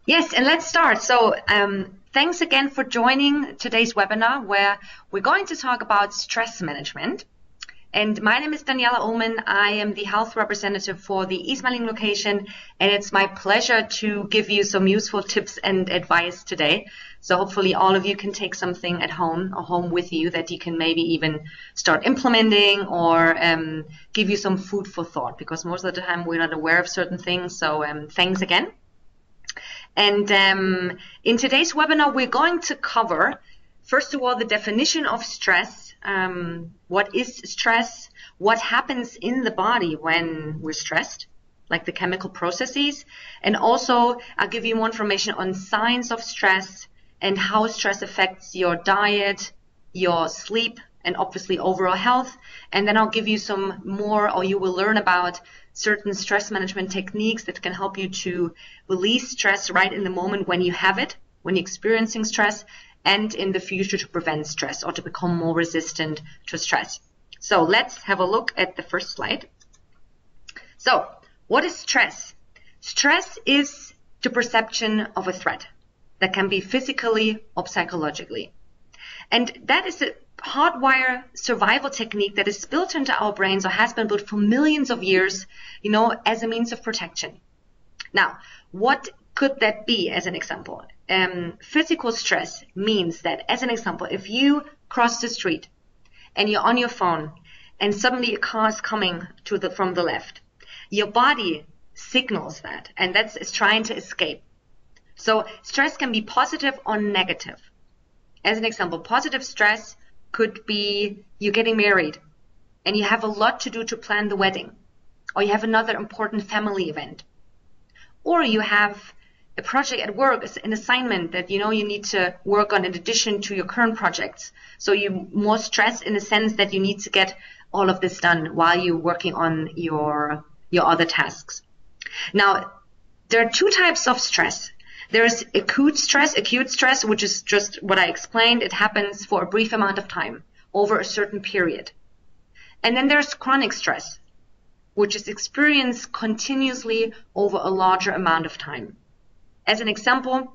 Yes, and let's start. So thanks again for joining today's webinar where we're going to talk about stress management. And my name is Daniela Ullman. I am the health representative for the Ismaning location, and it's my pleasure to give you some useful tips and advice today. So hopefully all of you can take something at home or home with you that you can maybe even start implementing or give you some food for thought, because most of the time we're not aware of certain things. So thanks again. And in today's webinar, we're going to cover, first of all, the definition of stress. What is stress? What happens in the body when we're stressed, like the chemical processes? And also, I'll give you more information on signs of stress and how stress affects your diet, your sleep, and obviously overall health. And then I'll give you some more, or you will learn about certain stress management techniques that can help you to release stress right in the moment when you have it, when you're experiencing stress, and in the future to prevent stress or to become more resistant to stress. So let's have a look at the first slide. So what is stress? Stress is the perception of a threat that can be physically or psychologically. And that is a hardwire survival technique that is built into our brains or has been built for millions of years, as a means of protection. Now, what could that be as an example? Physical stress means that, as an example, if you cross the street and you're on your phone and suddenly a car is coming from the left, your body signals that, and that's trying to escape. So stress can be positive or negative. As an example, positive stress could be you're getting married and you have a lot to do to plan the wedding, or you have another important family event, or you have a project at work, an assignment that you need to work on in addition to your current projects. So you're more stressed in the sense that you need to get all of this done while you're working on your other tasks. Now, there are two types of stress. There's acute stress, which is just what I explained. It happens for a brief amount of time over a certain period. And then there's chronic stress, which is experienced continuously over a larger amount of time. As an example,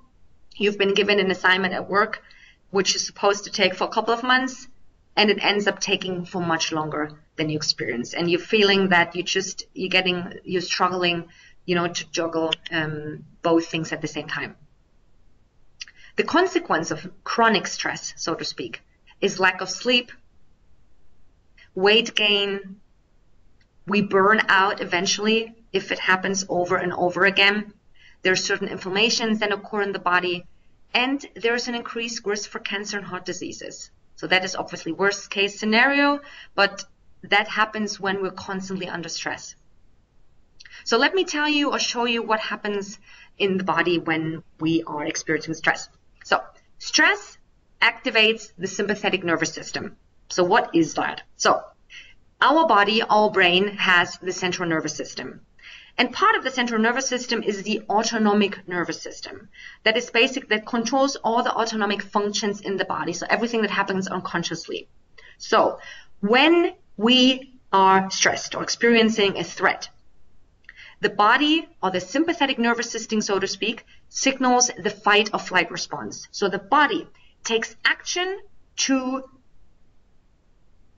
you've been given an assignment at work, which is supposed to take for a couple of months, and it ends up taking for much longer than you experience. And you're feeling that you're struggling, to juggle both things at the same time. The consequence of chronic stress, so to speak, is lack of sleep, weight gain. We burn out eventually if it happens over and over again. There are certain inflammations that occur in the body, and there's an increased risk for cancer and heart diseases. So that is obviously worst case scenario, but that happens when we're constantly under stress. So let me tell you or show you what happens in the body when we are experiencing stress. So stress activates the sympathetic nervous system. So what is that? So our body, our brain has the central nervous system. And part of the central nervous system is the autonomic nervous system. That is that controls all the autonomic functions in the body. So everything that happens unconsciously. So when we are stressed or experiencing a threat, the body, or the sympathetic nervous system, so to speak, signals the fight or flight response. So the body takes action to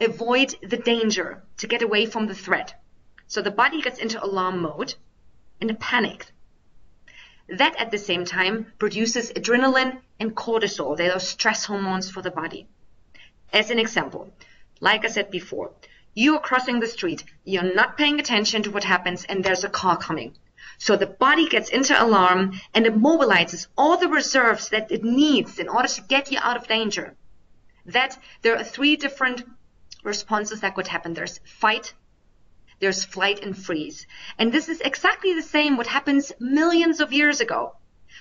avoid the danger, to get away from the threat. So the body gets into alarm mode and a panic. That at the same time produces adrenaline and cortisol. They are stress hormones for the body. As an example, like I said before, you are crossing the street, you're not paying attention to what happens, and there's a car coming. So the body gets into alarm and it mobilizes all the reserves that it needs in order to get you out of danger. That there are three different responses that could happen. There's fight, there's flight, and freeze. And this is exactly the same what happens millions of years ago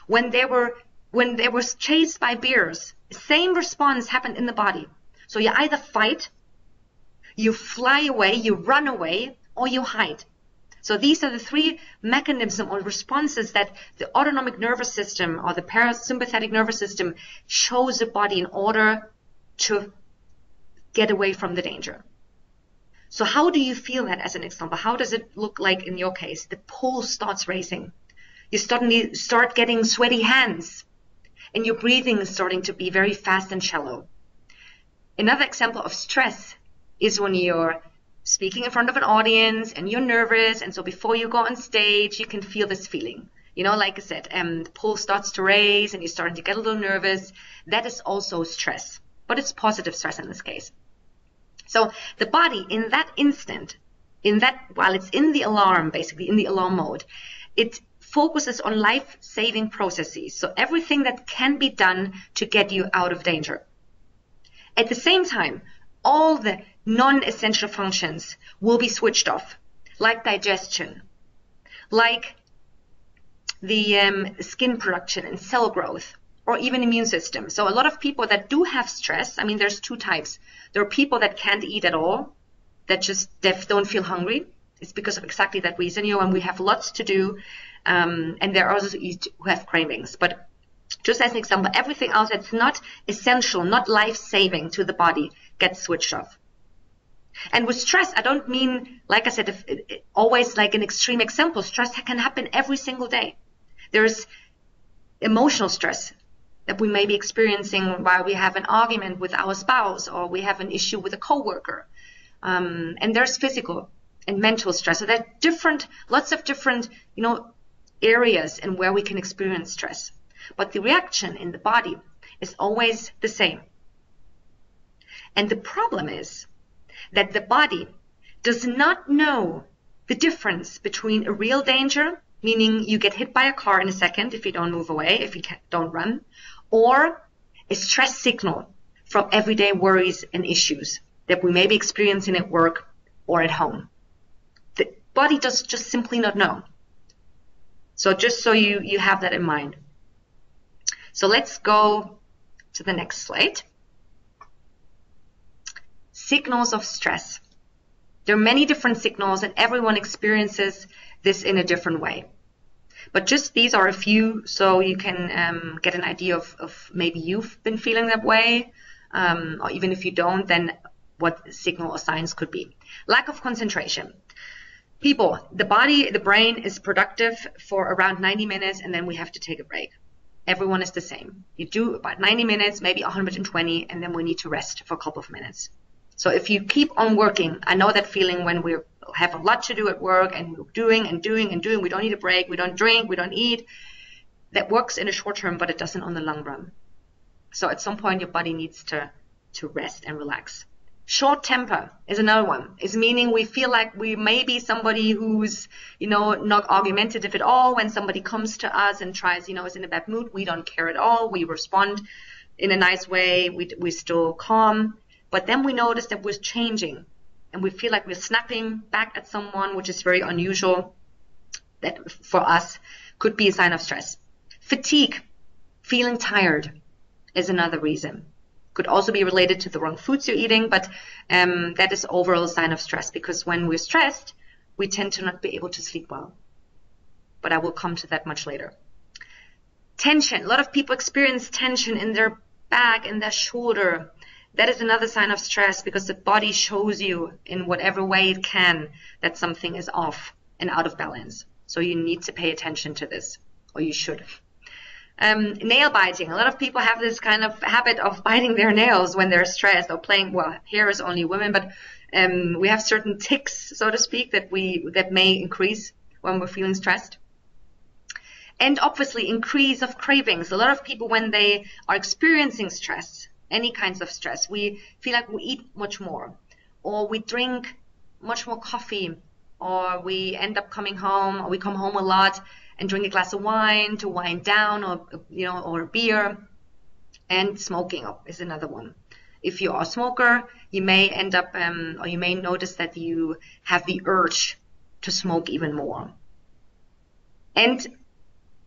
when they were chased by bears. Same response happened in the body. So you either fight, you fly away, you run away, or you hide. So these are the three mechanisms or responses that the autonomic nervous system or the parasympathetic nervous system shows the body in order to get away from the danger. So how do you feel that as an example? How does it look like in your case? The pulse starts racing. You suddenly start getting sweaty hands, and your breathing is starting to be very fast and shallow. Another example of stress is when you're speaking in front of an audience and you're nervous, and so before you go on stage, you can feel this feeling. Like I said, the pulse starts to raise and you're starting to get a little nervous. That is also stress, but it's positive stress in this case. So the body in that instant, while it's in the alarm, basically in the alarm mode, it focuses on life-saving processes. So everything that can be done to get you out of danger. At the same time, all the non-essential functions will be switched off, like digestion, like the skin production and cell growth, or even immune system. So a lot of people that do have stress, there's two types. There are people that can't eat at all, that just don't feel hungry. It's because of exactly that reason, when we have lots to do, and there are also who have cravings. But just as an example, everything else that's not essential, not life-saving to the body gets switched off. And with stress, I don't mean, like I said, always like an extreme example. Stress can happen every single day. There's emotional stress that we may be experiencing while we have an argument with our spouse, or we have an issue with a coworker. And there's physical and mental stress. So there are lots of different, areas and where we can experience stress. But the reaction in the body is always the same. And the problem is that the body does not know the difference between a real danger, meaning you get hit by a car in a second if you don't move away, if you don't run, or a stress signal from everyday worries and issues that we may be experiencing at work or at home. The body does just simply not know. So just so you have that in mind. So let's go to the next slide. Signals of stress. There are many different signals, and everyone experiences this in a different way. But just these are a few, so you can get an idea of maybe you've been feeling that way, or even if you don't, then what signal or signs could be. Lack of concentration. People, the body, the brain is productive for around 90 minutes, and then we have to take a break. Everyone is the same. You do about 90 minutes, maybe 120, and then we need to rest for a couple of minutes. So if you keep on working, I know that feeling when we have a lot to do at work and we're doing and doing and doing, we don't need a break, we don't drink, we don't eat. That works in the short term, but it doesn't on the long run. So at some point, your body needs to rest and relax. Short temper is another one. It's meaning we feel like we may be somebody who's, not argumentative at all. When somebody comes to us and tries, is in a bad mood, we don't care at all. We respond in a nice way. We're still calm. But then we notice that we're changing and we feel like we're snapping back at someone, which is very unusual. That for us could be a sign of stress. Fatigue, feeling tired is another reason. Could also be related to the wrong foods you're eating, but that is overall a sign of stress, because when we're stressed, we tend to not be able to sleep well. But I will come to that much later. Tension. A lot of people experience tension in their back, in their shoulder. That is another sign of stress, because the body shows you in whatever way it can that something is off and out of balance. So you need to pay attention to this, or you should. Nail biting. A lot of people have this kind of habit of biting their nails when they're stressed or playing. Well, hair is only women, but we have certain tics, so to speak, that may increase when we're feeling stressed. And obviously, increase of cravings. A lot of people, when they are experiencing stress, any kinds of stress, we feel like we eat much more, or we drink much more coffee, or we end up coming home, or we come home a lot and drink a glass of wine to wind down, or a beer. And smoking is another one. If you are a smoker, you may end up, or you may notice that you have the urge to smoke even more. And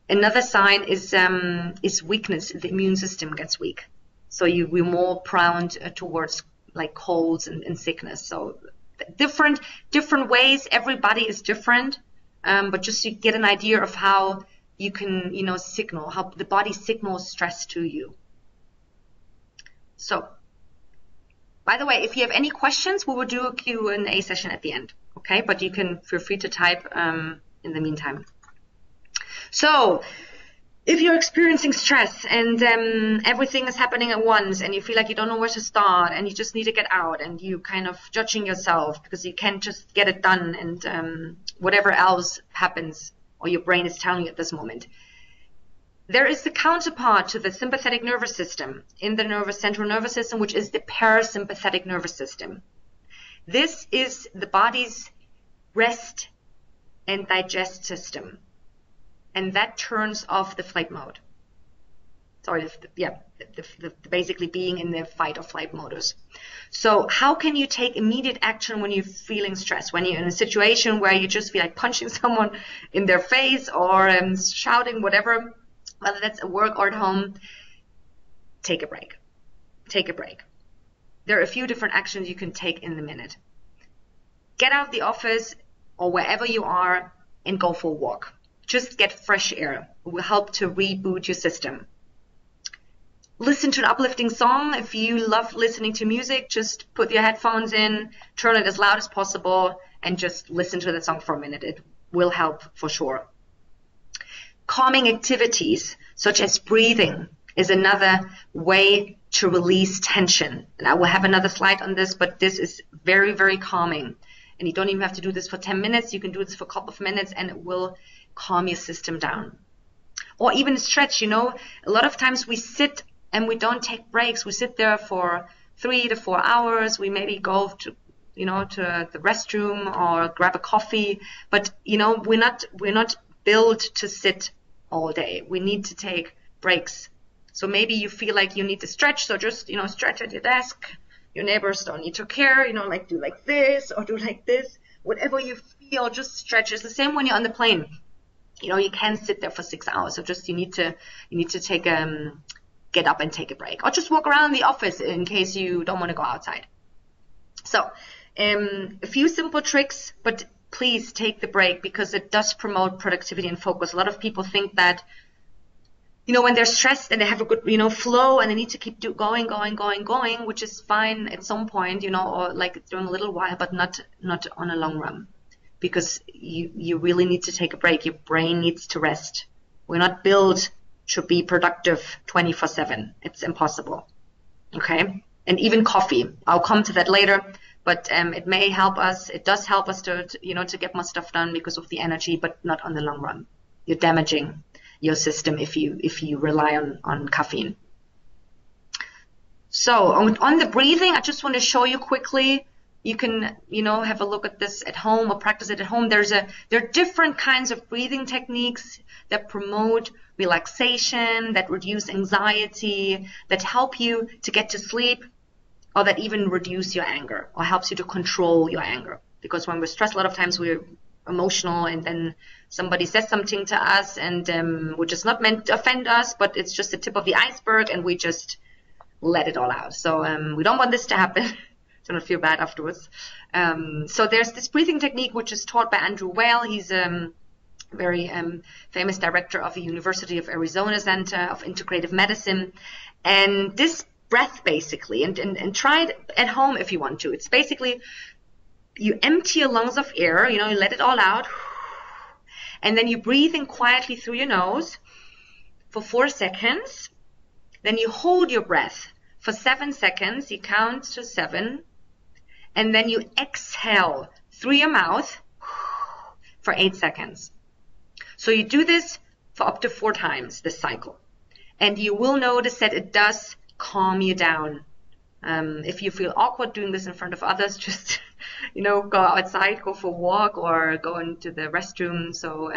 another sign is weakness. The immune system gets weak. So we're more prone towards like colds and sickness. So different ways. Everybody is different. But just to get an idea of how you can, signal, how the body signals stress to you. So, by the way, if you have any questions, we will do a Q&A session at the end. Okay, but you can feel free to type in the meantime. So if you're experiencing stress and everything is happening at once and you feel like you don't know where to start and you just need to get out and you kind of judging yourself because you can't just get it done and whatever else happens or your brain is telling you at this moment, there is the counterpart to the sympathetic nervous system in the central nervous system, which is the parasympathetic nervous system. This is the body's rest and digest system. And that turns off the flight mode. Sorry, basically being in the fight or flight modus. So how can you take immediate action when you're feeling stressed? When you're in a situation where you just feel like punching someone in their face or shouting, whatever, whether that's at work or at home, take a break. Take a break. There are a few different actions you can take in the minute. Get out of the office or wherever you are and go for a walk. Just get fresh air. It will help to reboot your system. Listen to an uplifting song. If you love listening to music, just put your headphones in, turn it as loud as possible, and just listen to the song for a minute. It will help for sure. Calming activities, such as breathing, is another way to release tension. And I will have another slide on this, but this is very, very calming. And you don't even have to do this for 10 minutes. You can do this for a couple of minutes, and it will calm your system down. Or even stretch, a lot of times we sit and we don't take breaks. We sit there for 3 to 4 hours. We maybe go to the restroom or grab a coffee, but we're not built to sit all day. We need to take breaks. So maybe you feel like you need to stretch, so just stretch at your desk. Your neighbors don't need to care, like do like this or do like this. Whatever you feel, just stretch. It's the same when you're on the plane. You can't sit there for 6 hours. So just you need to take get up and take a break, or just walk around the office in case you don't want to go outside. So a few simple tricks, but please take the break because it does promote productivity and focus. A lot of people think that when they're stressed and they have a good flow and they need to keep going, which is fine at some point, or like during a little while, but not on a long run. Because you really need to take a break. Your brain needs to rest. We're not built to be productive 24/7. It's impossible. Okay? And even coffee. I'll come to that later, but it may help us. It does help us to get more stuff done because of the energy, but not on the long run. You're damaging your system if you rely on caffeine. So on the breathing, I just want to show you quickly. You can, have a look at this at home or practice it at home. There are different kinds of breathing techniques that promote relaxation, that reduce anxiety, that help you to get to sleep, or that even reduce your anger or helps you to control your anger. Because when we're stressed, a lot of times we're emotional and then somebody says something to us and which is not meant to offend us, but it's just the tip of the iceberg and we just let it all out. So we don't want this to happen. So not feel bad afterwards. So there's this breathing technique which is taught by Andrew Weil. He's a very famous director of the University of Arizona Center of Integrative Medicine. And this breath basically, and try it at home if you want to. It's basically you empty your lungs of air, you let it all out. And then you breathe in quietly through your nose for 4 seconds. Then you hold your breath for 7 seconds. You count to 7. And then you exhale through your mouth for 8 seconds. So you do this for up to 4 times, this cycle. And you will notice that it does calm you down. If you feel awkward doing this in front of others, just, go outside, go for a walk or go into the restroom. So,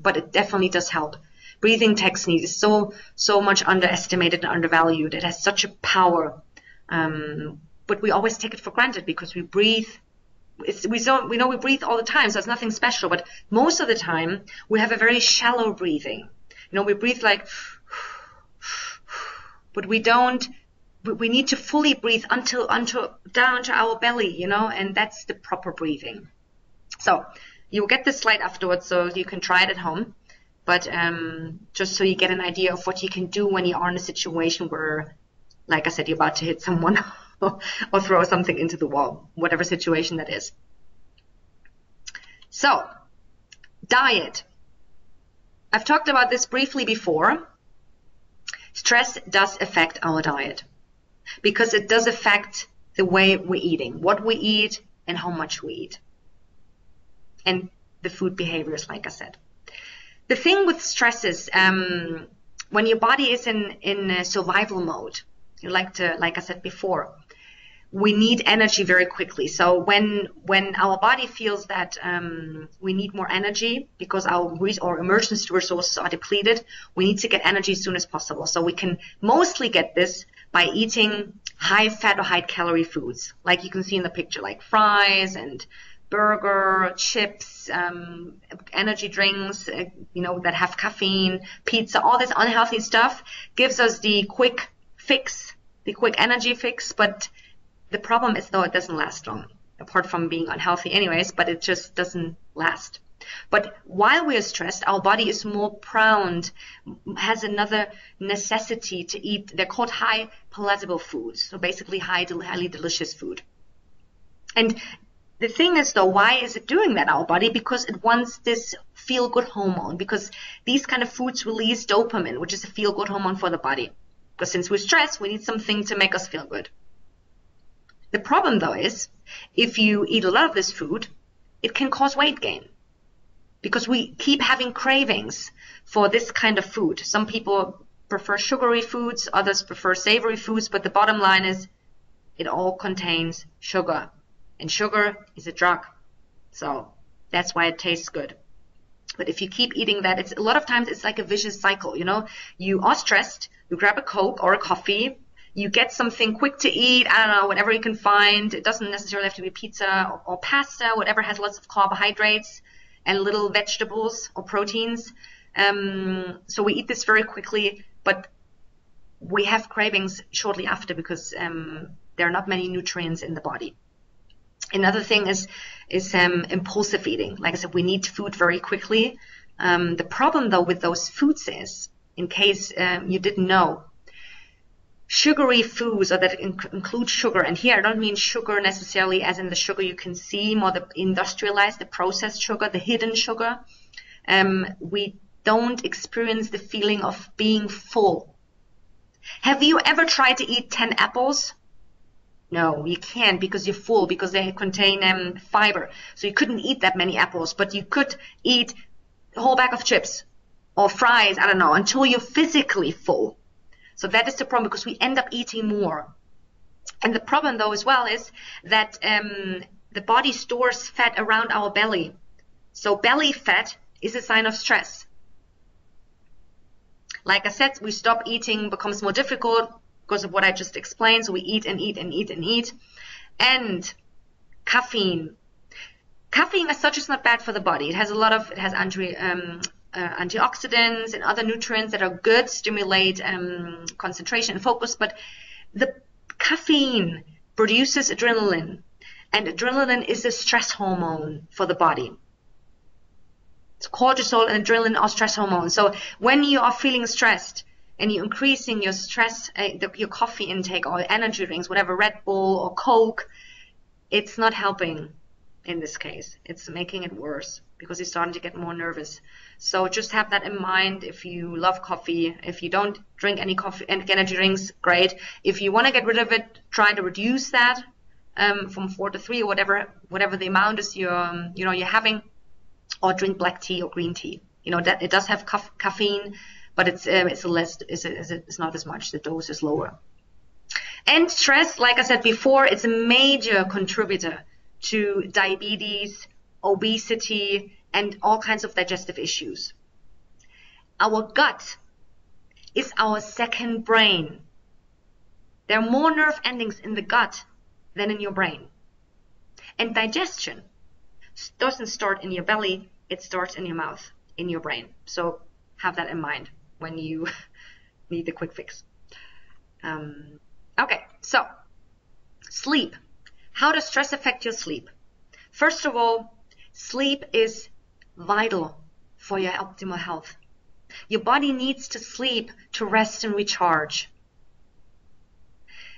but it definitely does help. Breathing technique is so much underestimated and undervalued. It has such a power. But we always take it for granted because we breathe. We know we breathe all the time, so it's nothing special. But most of the time, we have a very shallow breathing. We breathe like, but we don't. We need to fully breathe until down to our belly, and that's the proper breathing. So you'll get this slide afterwards, so you can try it at home. But just so you get an idea of what you can do when you are in a situation where, like I said, you're about to hit someone or throw something into the wall, whatever situation that is. So, diet. I've talked about this briefly before. Stress does affect our diet because it does affect the way we're eating, what we eat and how much we eat, and the food behaviors, like I said. The thing with stress is when your body is in survival mode, like I said before, we need energy very quickly. So when our body feels that we need more energy because our emergency resources are depleted, we need to get energy as soon as possible. So we can mostly get this by eating high fat or high calorie foods, like you can see in the picture, like fries and burger, chips, energy drinks, that have caffeine, pizza, all this unhealthy stuff gives us the quick fix, the quick energy fix, but the problem is, though, it doesn't last long, apart from being unhealthy anyways, but it just doesn't last. But while we are stressed, our body is more prone, has another necessity to eat. They're called high palatable foods, so basically highly delicious food. And the thing is, though, why is it doing that, our body? Because it wants this feel-good hormone, because these kind of foods release dopamine, which is a feel-good hormone for the body. Because since we're stressed, we need something to make us feel good. The problem, though, is if you eat a lot of this food, it can cause weight gain because we keep having cravings for this kind of food. Some people prefer sugary foods, others prefer savory foods, but the bottom line is it all contains sugar, and sugar is a drug. So that's why it tastes good. But if you keep eating that, a lot of times it's like a vicious cycle. You are stressed, you grab a Coke or a coffee, you get something quick to eat, I don't know, whatever you can find. It doesn't necessarily have to be pizza or pasta, whatever has lots of carbohydrates and little vegetables or proteins. So we eat this very quickly, but we have cravings shortly after because there are not many nutrients in the body. Another thing is impulsive eating. Like I said, we need food very quickly. The problem, though, with those foods is, in case you didn't know, sugary foods, or that include sugar, and here I don't mean sugar necessarily as in the sugar you can see, more the industrialized, the processed sugar, the hidden sugar, we don't experience the feeling of being full. Have you ever tried to eat 10 apples? No, you can't because you're full, because they contain fiber. So you couldn't eat that many apples, but you could eat a whole bag of chips or fries, I don't know, until you're physically full. So that is the problem, because we end up eating more. And the problem, though, as well, is that the body stores fat around our belly. So belly fat is a sign of stress. Like I said, we stop eating, becomes more difficult because of what I just explained. So we eat and eat and eat and eat. And caffeine. Caffeine as such is not bad for the body. It has antioxidants and other nutrients that are good, stimulate concentration and focus, but the caffeine produces adrenaline, and adrenaline is a stress hormone for the body. It's cortisol and adrenaline are stress hormones. So when you are feeling stressed and you're increasing your stress, your coffee intake or energy drinks, whatever, Red Bull or Coke, it's not helping in this case. It's making it worse because you're starting to get more nervous. So just have that in mind. If you love coffee, if you don't drink any coffee and energy drinks, great. If you want to get rid of it, try to reduce that from 4 to 3 or whatever the amount is you're having, or drink black tea or green tea. That it does have caffeine, but it's not as much. The dose is lower. And stress, like I said before, it's a major contributor to diabetes, obesity, and all kinds of digestive issues. Our gut is our second brain. There are more nerve endings in the gut than in your brain. And digestion doesn't start in your belly, it starts in your mouth, in your brain. So have that in mind when you need the quick fix. Okay, so sleep. How does stress affect your sleep? First of all, sleep is vital for your optimal health. Your body needs to sleep to rest and recharge.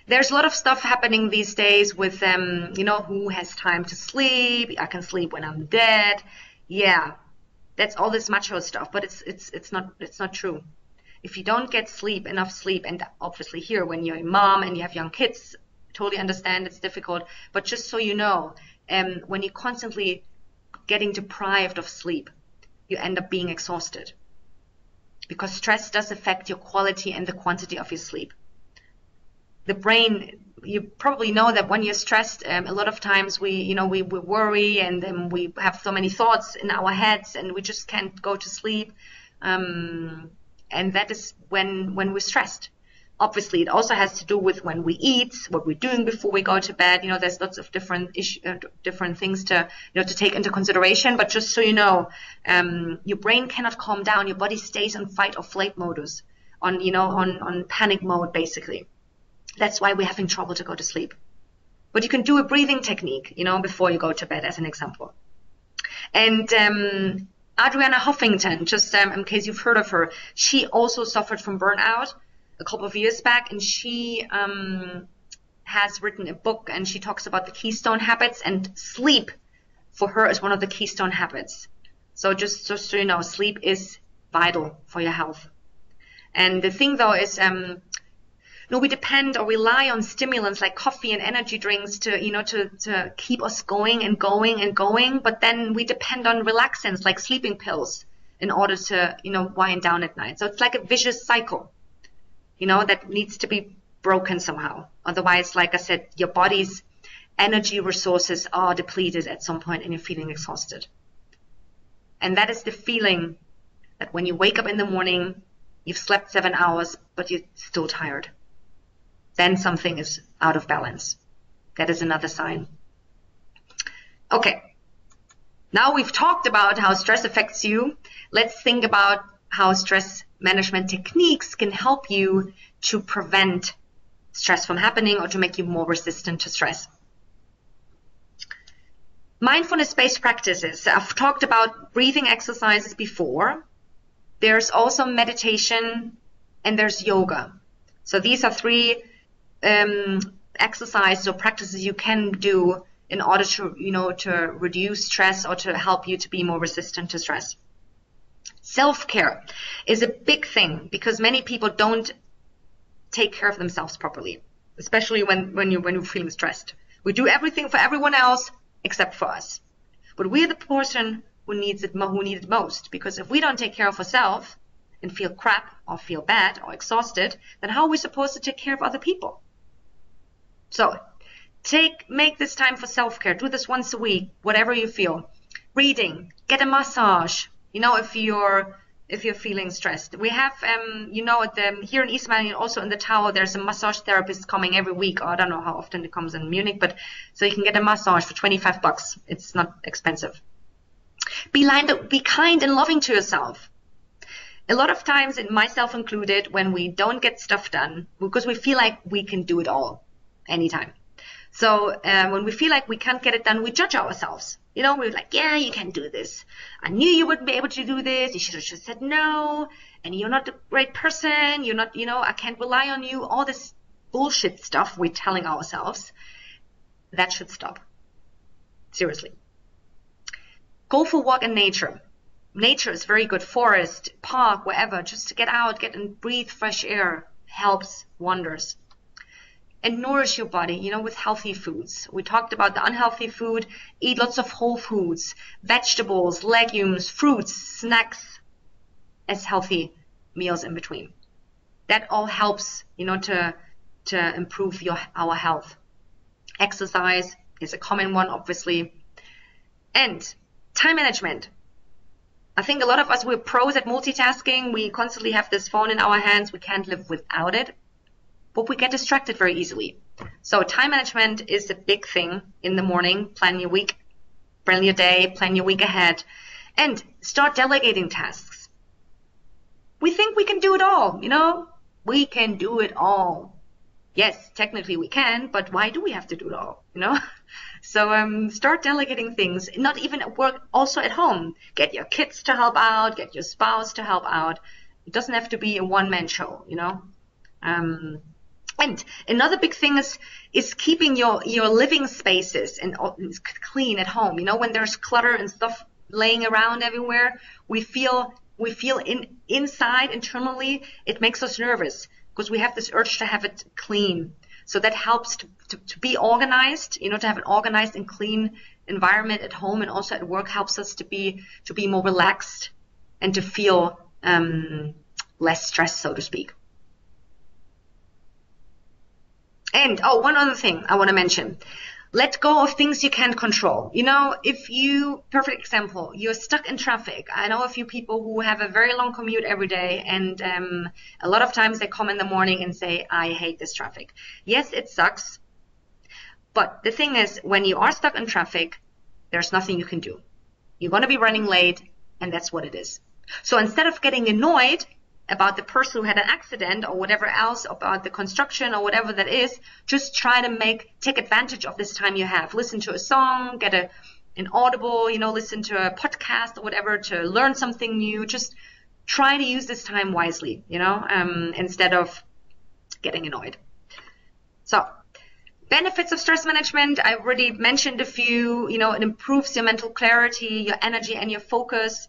There's a lot of stuff happening these days with who has time to sleep? I can sleep when I'm dead. Yeah, That's all this macho stuff, but it's not true. If you don't get enough sleep, and obviously here when you're a mom and you have young kids, totally understand it's difficult, but just so you know, when you're constantly getting deprived of sleep, you end up being exhausted, because stress does affect your quality and the quantity of your sleep. The brain, you probably know that when you're stressed, a lot of times we worry, and then we have so many thoughts in our heads, and we just can't go to sleep. And that is when we're stressed. Obviously, it also has to do with when we eat, what we're doing before we go to bed. There's lots of different things to take into consideration. But just so you know, your brain cannot calm down. Your body stays on fight or flight modus, on panic mode basically. That's why we're having trouble to go to sleep. But you can do a breathing technique, before you go to bed, as an example. And Adriana Huffington, just in case you've heard of her, she also suffered from burnout a couple of years back, and she has written a book, and she talks about the keystone habits, and sleep for her is one of the keystone habits. So just so you know, sleep is vital for your health. And the thing though is, we depend or rely on stimulants like coffee and energy drinks to keep us going and going and going. But then we depend on relaxants like sleeping pills in order to, wind down at night. So it's like a vicious cycle, that needs to be broken somehow. Otherwise, like I said, your body's energy resources are depleted at some point and you're feeling exhausted. And that is the feeling that when you wake up in the morning, you've slept 7 hours, but you're still tired. Then something is out of balance. That is another sign. Okay, now we've talked about how stress affects you. Let's think about how stress management techniques can help you to prevent stress from happening or to make you more resistant to stress. Mindfulness-based practices. I've talked about breathing exercises before. There's also meditation and there's yoga. So these are three exercises or practices you can do in order to, to reduce stress or to help you to be more resistant to stress. Self-care is a big thing because many people don't take care of themselves properly, especially when you're feeling stressed. We do everything for everyone else except for us. But we're the person who needs it most, because if we don't take care of ourselves and feel crap or feel bad or exhausted, then how are we supposed to take care of other people? So make this time for self-care. Do this once a week, whatever you feel. Reading, get a massage, if you're feeling stressed. We have, here in East Milan, also in the tower, there's a massage therapist coming every week. I don't know how often it comes in Munich, but so you can get a massage for $25. It's not expensive. Be kind and loving to yourself. A lot of times, and myself included, when we don't get stuff done, because we feel like we can do it all anytime. So when we feel like we can't get it done, we judge ourselves. We're like, yeah, you can't do this. I knew you wouldn't be able to do this. You should have just said no. And you're not a great person. You're not, I can't rely on you. All this bullshit stuff we're telling ourselves. That should stop. Seriously. Go for a walk in nature. Nature is very good. Forest, park, wherever. Just to get out, get and breathe fresh air helps wonders. And nourish your body, with healthy foods. We talked about the unhealthy food. Eat lots of whole foods, vegetables, legumes, fruits, snacks as healthy meals in between. That all helps, to improve our health. Exercise is a common one, obviously. And time management. I think a lot of us, we're pros at multitasking. We constantly have this phone in our hands. We can't live without it. But we get distracted very easily. So time management is a big thing in the morning. Plan your week, plan your day, plan your week ahead, and start delegating tasks. We think we can do it all, We can do it all. Yes, technically we can, but why do we have to do it all, So start delegating things, not even at work, also at home. Get your kids to help out, get your spouse to help out. It doesn't have to be a one-man show, And another big thing is keeping your living spaces and clean at home. When there's clutter and stuff laying around everywhere, we feel inside, internally, it makes us nervous because we have this urge to have it clean. So that helps to be organized, to have an organized and clean environment at home and also at work helps us to be more relaxed and to feel less stressed, so to speak. And one other thing I want to mention. Let go of things you can't control. Perfect example, you're stuck in traffic. I know a few people who have a very long commute every day, and a lot of times they come in the morning and say, I hate this traffic. Yes, it sucks. But the thing is, when you are stuck in traffic, there's nothing you can do. You're going to be running late, and that's what it is. So instead of getting annoyed about the person who had an accident or whatever else, about the construction or whatever that is, just try to take advantage of this time you have. Listen to a song, get an audible, listen to a podcast or whatever to learn something new. Just try to use this time wisely, instead of getting annoyed. So benefits of stress management, I already mentioned a few. It improves your mental clarity, your energy, and your focus.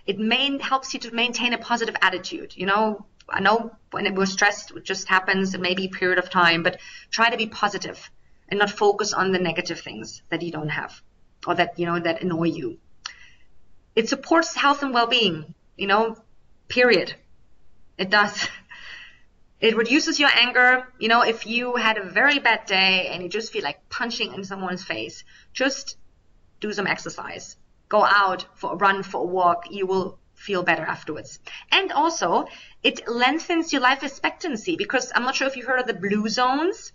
It helps you to maintain a positive attitude. I know when we're stressed, it just happens, it may be a period of time, but try to be positive and not focus on the negative things that you don't have or that, that annoy you. It supports health and well-being, period. It does. It reduces your anger. If you had a very bad day and you just feel like punching in someone's face, just do some exercise. Go out for a run, for a walk. You will feel better afterwards. And also, it lengthens your life expectancy because I'm not sure if you heard of the blue zones.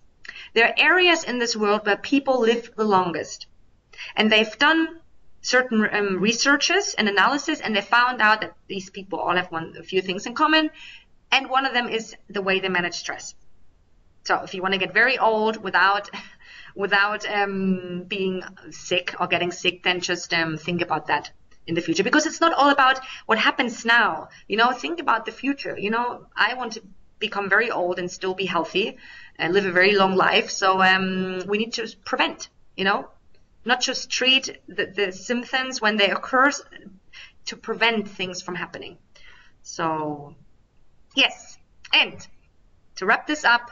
There are areas in this world where people live the longest. And they've done certain researches and analysis, and they found out that these people all have a few things in common. And one of them is the way they manage stress. So if you want to get very old without being sick or getting sick, then just think about that in the future, because it's not all about what happens now. Think about the future. I want to become very old and still be healthy and live a very long life. So we need to prevent, not just treat the symptoms when they occur, to prevent things from happening. So yes, and to wrap this up,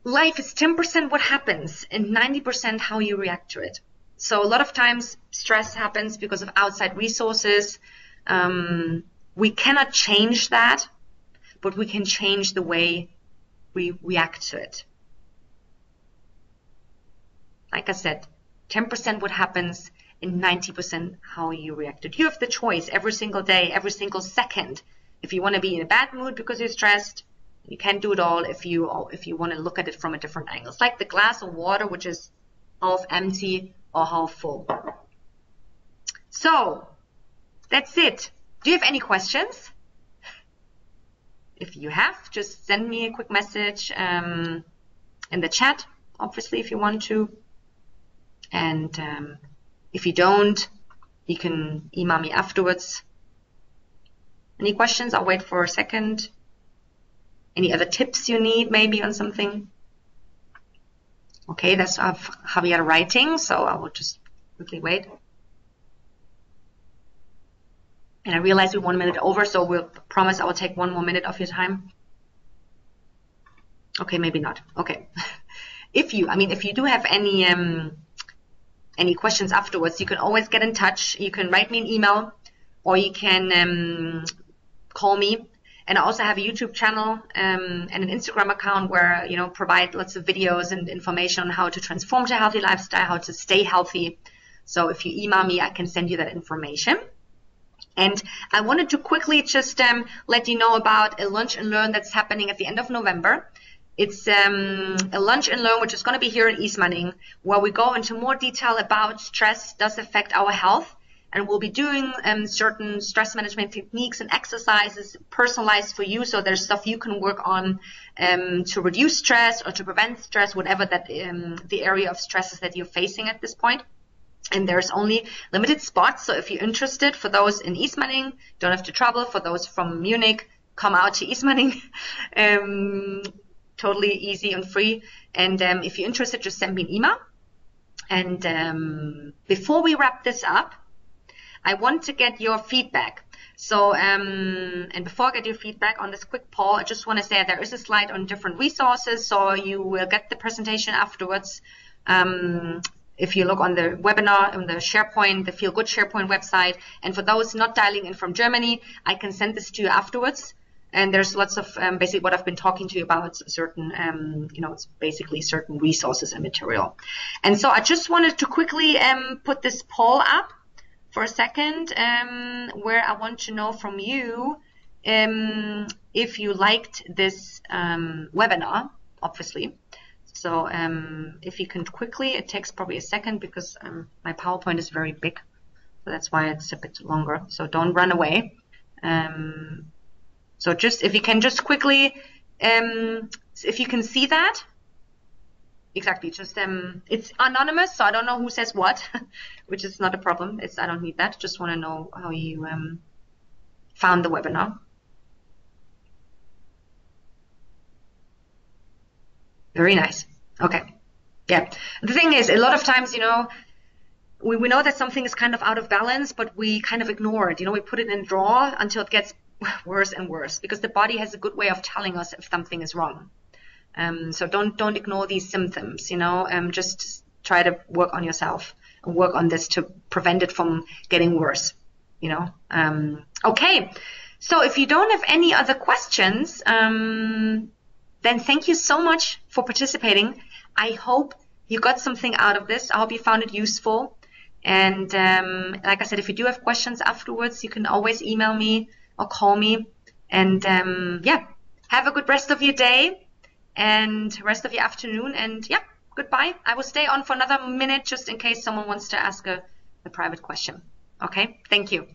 life is 10% what happens and 90% how you react to it. So a lot of times stress happens because of outside resources. We cannot change that, but we can change the way we react to it. Like I said, 10% what happens and 90% how you react to it. You have the choice every single day, every single second. If you want to be in a bad mood because you're stressed, you can't do it all if you want to look at it from a different angle. It's like the glass of water, which is half empty or half full. So that's it. Do you have any questions? If you have, just send me a quick message in the chat, obviously, if you want to. And if you don't, you can email me afterwards. Any questions? I'll wait for a second. Any other tips you need maybe on something? Okay, that's Javier writing, so I will just quickly wait. And I realize we're 1 minute over, so we'll promise I will take 1 more minute of your time. Okay, maybe not. Okay. If you do have any questions afterwards, you can always get in touch. You can write me an email or you can call me. And I also have a YouTube channel and an Instagram account where, provide lots of videos and information on how to transform to a healthy lifestyle, how to stay healthy. So if you email me, I can send you that information. And I wanted to quickly just let you know about a Lunch and Learn that's happening at the end of November. It's a Lunch and Learn which is going to be here in Ismaning, where we go into more detail about stress does affect our health. And we'll be doing certain stress management techniques and exercises personalized for you. So there's stuff you can work on to reduce stress or to prevent stress, whatever that the area of stress is that you're facing at this point. And there's only limited spots. So if you're interested, for those in Ismaning, don't have to travel. For those from Munich, come out to Ismaning. Totally easy and free. And if you're interested, just send me an email. And before we wrap this up, I want to get your feedback. So, and before I get your feedback on this quick poll, I just want to say there is a slide on different resources, so you will get the presentation afterwards. If you look on the webinar, on the SharePoint, the Feel Good SharePoint website, and for those not dialing in from Germany, I can send this to you afterwards. And there's lots of basically what I've been talking to you about, certain, it's basically certain resources and material. And so I just wanted to quickly put this poll up for a second, where I want to know from you if you liked this webinar, obviously. So if you can quickly, it takes probably a second because my PowerPoint is very big, so that's why it's a bit longer. So don't run away. So just if you can just quickly, if you can see that. Exactly, just it's anonymous, so I don't know who says what, which is not a problem. I don't need that. Just want to know how you found the webinar. Very nice. Okay. Yeah. The thing is, a lot of times, we know that something is kind of out of balance, but we kind of ignore it. We put it in a drawer until it gets worse and worse, because the body has a good way of telling us if something is wrong. So don't ignore these symptoms, just try to work on yourself and work on this to prevent it from getting worse, Okay, so if you don't have any other questions, then thank you so much for participating. I hope you got something out of this. I hope you found it useful. And like I said, if you do have questions afterwards, you can always email me or call me. And yeah, have a good rest of your day and rest of your afternoon. And yeah, goodbye. I will stay on for another minute just in case someone wants to ask a private question. Okay, thank you.